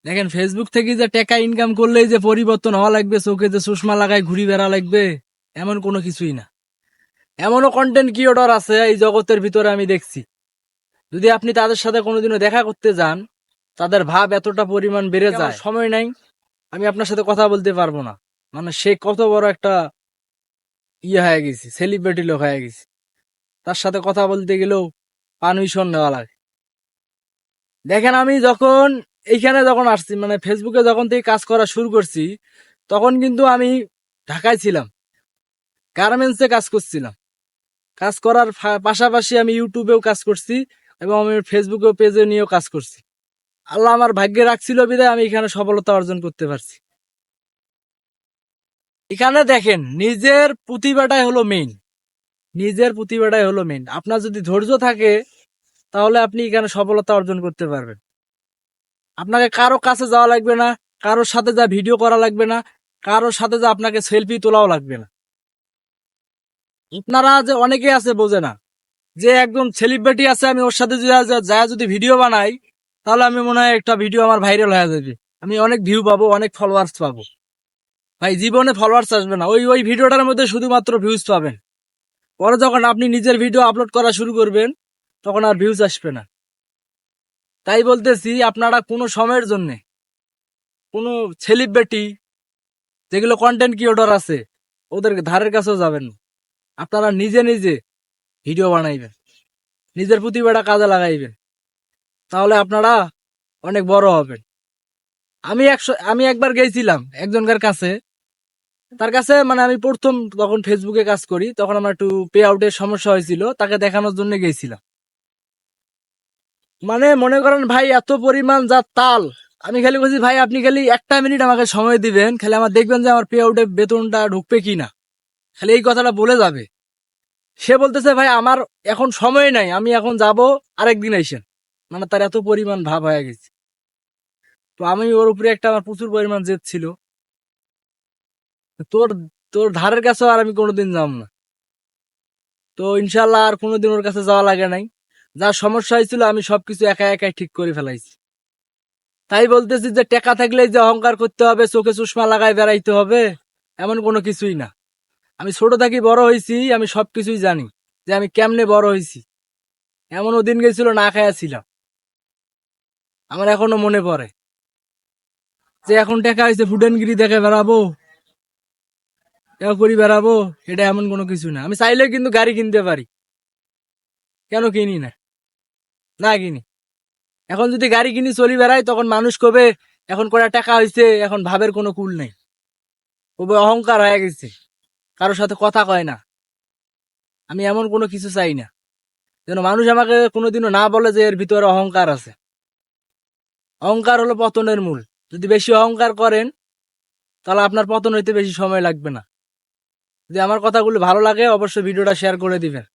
দেখেন, ফেসবুক থেকে যে টাকা ইনকাম করলেই যে পরিবর্তন হওয়া লাগবে, চোখে যে চশমা লাগায় ঘুরি বেড়া লাগবে, এমন কোনো কিছুই না। এমনও কন্টেন্ট ক্রিয়েটর আছে এই জগতের ভিতরে আমি দেখছি, যদি আপনি তাদের সাথে কোনোদিনও দেখা করতে যান, তাদের ভাব এতটা পরিমাণ বেড়ে যায়, সময় নাই, আমি আপনার সাথে কথা বলতে পারবো না। মানে সে কত বড় একটা হয়ে গেছি, সেলিব্রিটি লোক হয়ে গেছি, তার সাথে কথা বলতে গেলেও পারমিশন নেওয়া লাগে। দেখেন, আমি যখন এইখানে যখন আসছি, মানে ফেসবুকে যখন থেকে কাজ করা শুরু করছি, তখন কিন্তু আমি ঢাকায় ছিলাম, গার্মেন্টসে কাজ করছিলাম। কাজ করার পাশাপাশি আমি ইউটিউবেও কাজ করছি এবং আমি ফেসবুকে পেজে নিয়েও কাজ করছি। আল্লাহ আমার ভাগ্যে রাখছিল বিধায় আমি এখানে সফলতা অর্জন করতে পারছি। এখানে দেখেন, নিজের প্রতিভাটাই হলো মেইন। নিজের প্রতিভাটাই হলো মেইন। আপনার যদি ধৈর্য থাকে, তাহলে আপনি এখানে সফলতা অর্জন করতে পারবেন। আপনাকে কারো কাছে যাওয়া লাগবে না, কারোর সাথে যা ভিডিও করা লাগবে না, কারোর সাথে যা আপনাকে সেলফি তোলাও লাগবে না। আপনারা যে অনেকে আছে বোঝে না, যে একদম সেলিব্রিটি আছে, আমি ওর সাথে যদি ভিডিও বানাই, তাহলে আমি মনে হয় একটা ভিডিও আমার ভাইরাল হয়ে যাবে, আমি অনেক ভিউ পাবো, অনেক ফলোয়ার্স পাবো। ভাই, জীবনে ফলোয়ার্স আসবে না, ওই ওই ভিডিওটার মধ্যে শুধুমাত্র ভিউজ পাবেন। পরে যখন আপনি নিজের ভিডিও আপলোড করা শুরু করবেন, তখন আর ভিউজ আসবে না। তাই বলতেছি, আপনারা কোনো সময়ের জন্য কোনো সেলিব্রিটি, যেগুলো কন্টেন্ট ক্রিয়েটর আছে, ওদের ধারের কাছেও যাবেন না। আপনারা নিজে নিজে ভিডিও বানাইবেন, নিজের প্রতিভাটা কাজে লাগাইবেন, তাহলে আপনারা অনেক বড় হবেন। আমি একবার গেছিলাম একজনকার কাছে, তার কাছে, মানে আমি প্রথম তখন ফেসবুকে কাজ করি, তখন আমার একটু পে আউটের সমস্যা হয়েছিল, তাকে দেখানোর জন্য গেছিলাম। মানে মনে করেন ভাই, এত পরিমাণ যা তাল, আমি খালি বলছি, ভাই আপনি খালি একটা মিনিট আমাকে সময় দিবেন, খালি আমার দেখবেন যে আমার পে আউটে বেতনটা ঢুকবে কিনা, খালি এই কথাটা বলে যাবে। সে বলতেছে, ভাই আমার এখন সময় নাই, আমি এখন যাব, আরেকদিন আইসেন। মানে তার এত পরিমাণ ভাব হয়ে গেছে। তো আমি ওর উপরে একটা, আমার প্রচুর পরিমাণ জেদ ছিল। তোর তোর ধারের কাছেও আর আমি কোনোদিন যাব না। তো ইনশাল্লাহ আর কোনোদিন ওর কাছে যাওয়া লাগে নাই। যা সমস্যা হয়েছিল আমি সবকিছু একা একাই ঠিক করে ফেলাইছি। তাই বলতেছি যে টাকা থাকলে যে অহংকার করতে হবে, চোখে চশমা লাগায় বেড়াইতে হবে, এমন কোনো কিছুই না। আমি ছোট থাকি বড় হয়েছি, আমি সবকিছুই জানি যে আমি কেমনে বড় হয়েছি। এমনও দিন গেছিল না খায়া ছিলাম, আমার এখনো মনে পড়ে। যে এখন টাকা হয়েছে ফুডেনগিরি দেখে বেড়াবো, টাকা করি বেড়াবো, এটা এমন কোনো কিছু না। আমি চাইলে কিন্তু গাড়ি কিনতে পারি, কেন কিনি না? না কিনি। এখন যদি গাড়ি কিনি চলি বেড়াই, তখন মানুষ কবে এখন কটা টাকা হয়েছে, এখন ভাবের কোনো কুল নেই, কবে অহংকার হয়ে গেছে, কারোর সাথে কথা কয় না। আমি এমন কোনো কিছু চাই না, যেন মানুষ আমাকে কোনোদিনও না বলে যে এর ভিতরে অহংকার আছে। অহংকার হলো পতনের মূল। যদি বেশি অহংকার করেন, তাহলে আপনার পতন হইতে বেশি সময় লাগবে না। যদি আমার কথাগুলো ভালো লাগে, অবশ্যই ভিডিওটা শেয়ার করে দিবেন।